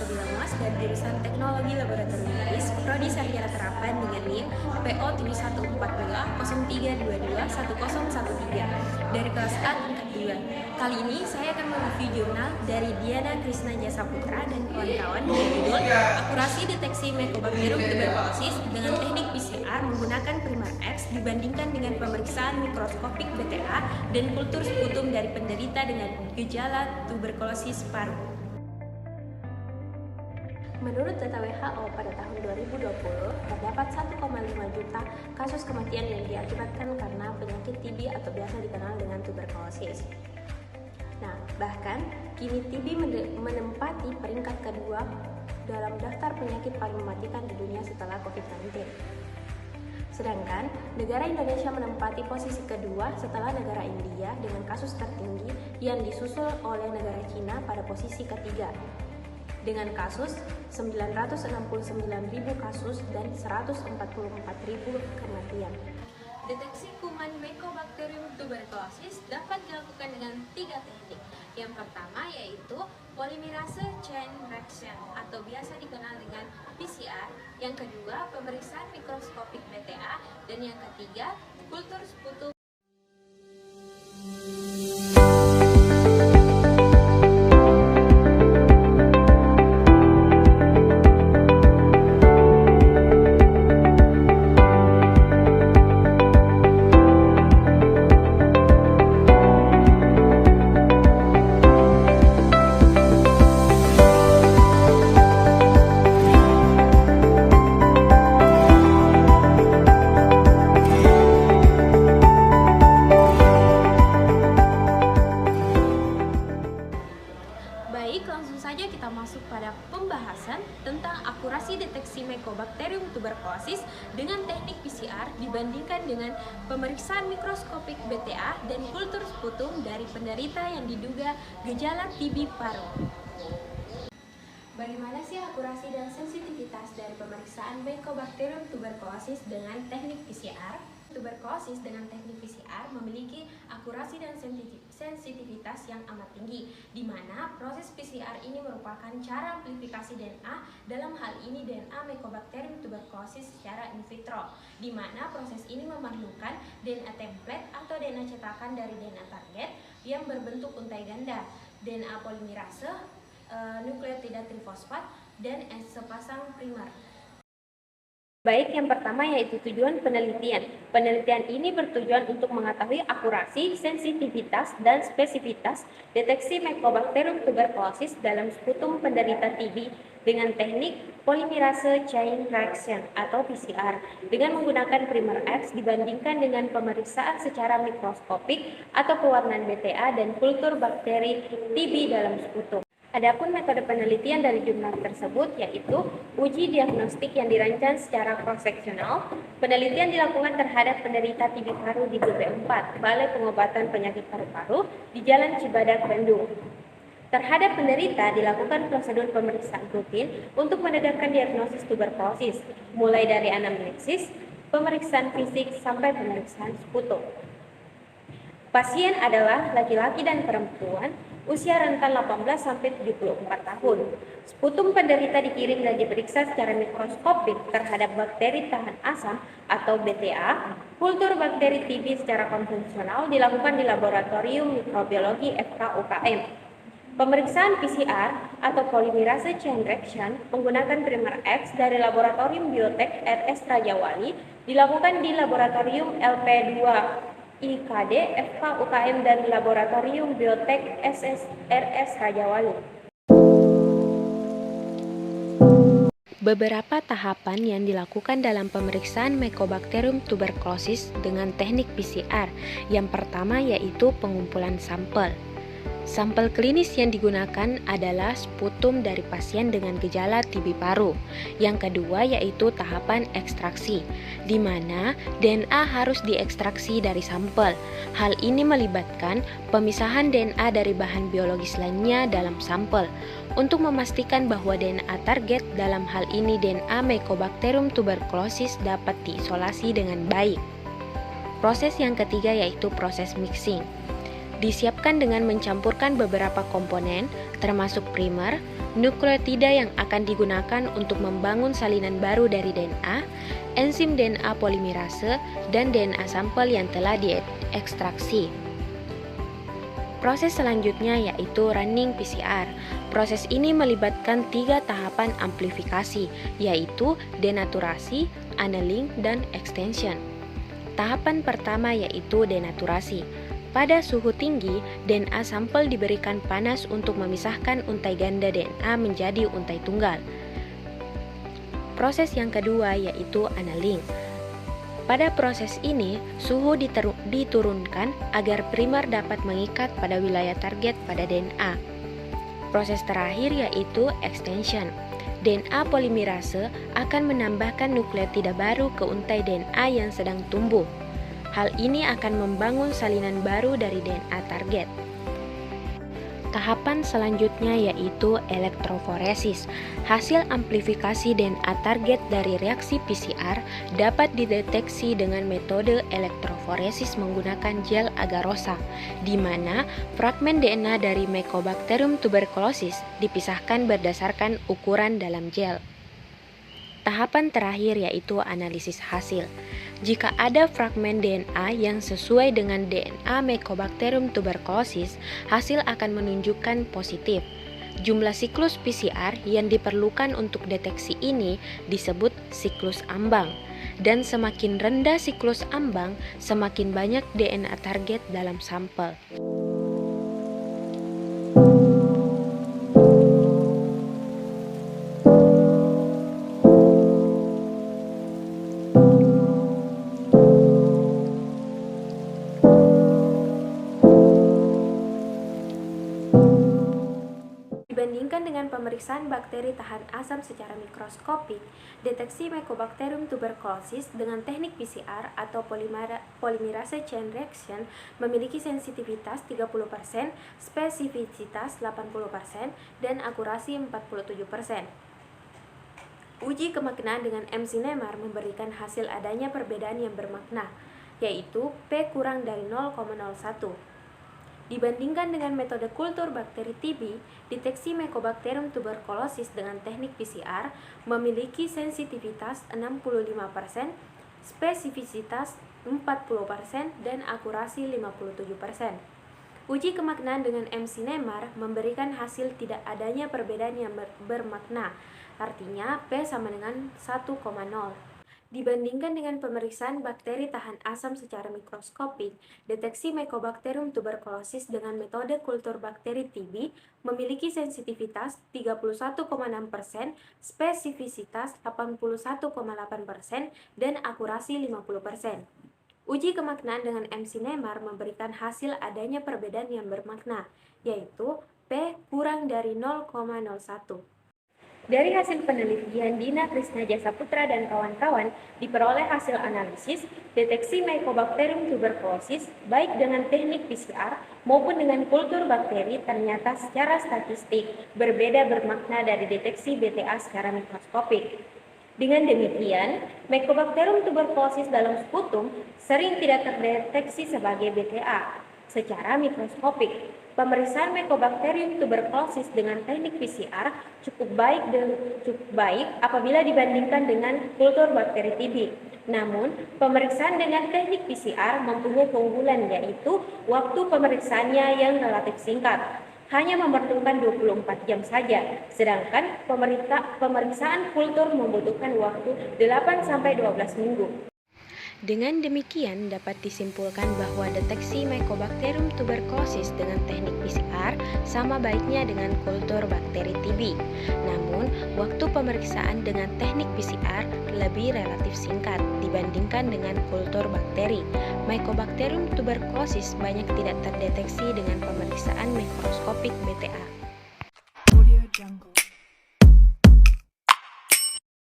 Nabila Mas dari jurusan Teknologi Laboratorium Medis, Prodi Sarjana Terapan dengan NIM PO 7142-0322-1013 dari kelas A tingkat 2. Kali ini saya akan mereview jurnal dari Diana Krisna Jasa Putra dan kawan-kawan dengan judul Akurasi Deteksi Mycobacterium tuberculosis dengan teknik PCR menggunakan primer X dibandingkan dengan pemeriksaan mikroskopik BTA dan kultur sputum dari penderita dengan gejala tuberkulosis paru. Menurut data WHO pada tahun 2020, terdapat 1,5 juta kasus kematian yang diakibatkan karena penyakit TB atau biasa dikenal dengan tuberkulosis. Nah, bahkan kini TB menempati peringkat kedua dalam daftar penyakit paling mematikan di dunia setelah COVID-19. Sedangkan negara Indonesia menempati posisi kedua setelah negara India dengan kasus tertinggi yang disusul oleh negara Cina pada posisi ketiga dengan kasus 969.000 kasus dan 144.000 kematian. Deteksi kuman Mycobacterium tuberculosis dapat dilakukan dengan 3 teknik. Yang pertama yaitu polimerase chain reaction atau biasa dikenal dengan PCR, yang kedua pemeriksaan mikroskopik BTA, dan yang ketiga kultur sputum. Baik, langsung saja kita masuk pada pembahasan tentang akurasi deteksi Mycobacterium tuberculosis dengan teknik PCR dibandingkan dengan pemeriksaan mikroskopik BTA dan kultur sputum dari penderita yang diduga gejala TB paru. Bagaimana sih akurasi dan sensitivitas dari pemeriksaan Mycobacterium tuberculosis dengan teknik PCR? Tuberkulosis dengan teknik PCR memiliki akurasi dan sensitivitas yang amat tinggi, di mana proses PCR ini merupakan cara amplifikasi DNA, dalam hal ini DNA Mycobacterium tuberculosis secara in vitro, di mana proses ini memerlukan DNA template atau DNA cetakan dari DNA target yang berbentuk untai ganda, DNA polimerase, nukleotida trifosfat, dan sepasang primer. Baik, yang pertama yaitu tujuan penelitian. Penelitian ini bertujuan untuk mengetahui akurasi, sensitivitas, dan spesifitas deteksi Mycobacterium tuberculosis dalam sputum penderita TB dengan teknik polimerase chain reaction atau PCR dengan menggunakan primer X dibandingkan dengan pemeriksaan secara mikroskopik atau pewarnaan BTA dan kultur bakteri TB dalam sputum. Adapun metode penelitian dari jurnal tersebut yaitu uji diagnostik yang dirancang secara cross-seksional. Penelitian dilakukan terhadap penderita TB paru di BP4, Balai Pengobatan Penyakit Paru-Paru di Jalan Cibadak, Bandung. Terhadap penderita dilakukan prosedur pemeriksaan rutin untuk menegakkan diagnosis tuberkulosis, mulai dari anamnesis, pemeriksaan fisik, sampai pemeriksaan sputum. Pasien adalah laki-laki dan perempuan, usia rentan 18-74 tahun. Sputum penderita dikirim dan diperiksa secara mikroskopik terhadap bakteri tahan asam atau BTA. Kultur bakteri TB secara konvensional dilakukan di Laboratorium Mikrobiologi FK-UKM. Pemeriksaan PCR atau polimerase chain reaction menggunakan primer X dari Laboratorium Biotek RS Rajawali dilakukan di Laboratorium LP2 IKD FK-UKM dan Laboratorium Biotek RS Rajawali. Beberapa tahapan yang dilakukan dalam pemeriksaan Mycobacterium tuberculosis dengan teknik PCR. Yang pertama yaitu pengumpulan sampel. Sampel klinis yang digunakan adalah sputum dari pasien dengan gejala TB paru. Yang kedua yaitu tahapan ekstraksi, di mana DNA harus diekstraksi dari sampel. Hal ini melibatkan pemisahan DNA dari bahan biologis lainnya dalam sampel untuk memastikan bahwa DNA target, dalam hal ini DNA Mycobacterium tuberculosis, dapat diisolasi dengan baik. Proses yang ketiga yaitu proses mixing. Disiapkan dengan mencampurkan beberapa komponen termasuk primer, nukleotida yang akan digunakan untuk membangun salinan baru dari DNA, enzim DNA polimerase, dan DNA sampel yang telah diekstraksi. Proses selanjutnya yaitu running PCR. Proses ini melibatkan 3 tahapan amplifikasi, yaitu denaturasi, annealing, dan extension. Tahapan pertama yaitu denaturasi. Pada suhu tinggi, DNA sampel diberikan panas untuk memisahkan untai ganda DNA menjadi untai tunggal. Proses yang kedua yaitu annealing. Pada proses ini, suhu diturunkan agar primer dapat mengikat pada wilayah target pada DNA. Proses terakhir yaitu extension. DNA polimerase akan menambahkan nukleotida baru ke untai DNA yang sedang tumbuh. Hal ini akan membangun salinan baru dari DNA target. Tahapan selanjutnya yaitu elektroforesis. Hasil amplifikasi DNA target dari reaksi PCR dapat dideteksi dengan metode elektroforesis menggunakan gel agarosa, di mana fragmen DNA dari Mycobacterium tuberculosis dipisahkan berdasarkan ukuran dalam gel. Tahapan terakhir yaitu analisis hasil. Jika ada fragmen DNA yang sesuai dengan DNA Mycobacterium tuberculosis, hasil akan menunjukkan positif. Jumlah siklus PCR yang diperlukan untuk deteksi ini disebut siklus ambang. Dan semakin rendah siklus ambang, semakin banyak DNA target dalam sampel. Dibandingkan dengan pemeriksaan bakteri tahan asam secara mikroskopik, deteksi Mycobacterium tuberculosis dengan teknik PCR atau polymerase chain reaction memiliki sensitivitas 30%, spesifisitas 80%, dan akurasi 47%. Uji kemaknaan dengan MC-NEMAR memberikan hasil adanya perbedaan yang bermakna, yaitu P kurang dari 0,01. Dibandingkan dengan metode kultur bakteri TB, deteksi Mycobacterium tuberculosis dengan teknik PCR memiliki sensitivitas 65%, spesifisitas 40%, dan akurasi 57%. Uji kemaknaan dengan MC-NEMAR memberikan hasil tidak adanya perbedaan yang bermakna, artinya P sama dengan 1,0. Dibandingkan dengan pemeriksaan bakteri tahan asam secara mikroskopik, deteksi Mycobacterium tuberculosis dengan metode kultur bakteri TB memiliki sensitivitas 31,6%, spesifisitas 81,8%, dan akurasi 50%. Uji kemaknaan dengan MC-NEMAR memberikan hasil adanya perbedaan yang bermakna, yaitu P kurang dari 0,01. Dari hasil penelitian Dina Krisnajasa Putra dan kawan-kawan, diperoleh hasil analisis deteksi Mycobacterium tuberculosis baik dengan teknik PCR maupun dengan kultur bakteri ternyata secara statistik berbeda bermakna dari deteksi BTA secara mikroskopik. Dengan demikian, Mycobacterium tuberculosis dalam sputum sering tidak terdeteksi sebagai BTA secara mikroskopik. Pemeriksaan Mycobacterium tuberculosis dengan teknik PCR cukup baik apabila dibandingkan dengan kultur bakteri TB. Namun, pemeriksaan dengan teknik PCR mempunyai keunggulan, yaitu waktu pemeriksaannya yang relatif singkat, hanya memerlukan 24 jam saja, sedangkan pemeriksaan kultur membutuhkan waktu 8-12 minggu. Dengan demikian, dapat disimpulkan bahwa deteksi Mycobacterium tuberculosis dengan teknik PCR sama baiknya dengan kultur bakteri TB. Namun, waktu pemeriksaan dengan teknik PCR lebih relatif singkat dibandingkan dengan kultur bakteri. Mycobacterium tuberculosis banyak tidak terdeteksi dengan pemeriksaan mikroskopik BTA.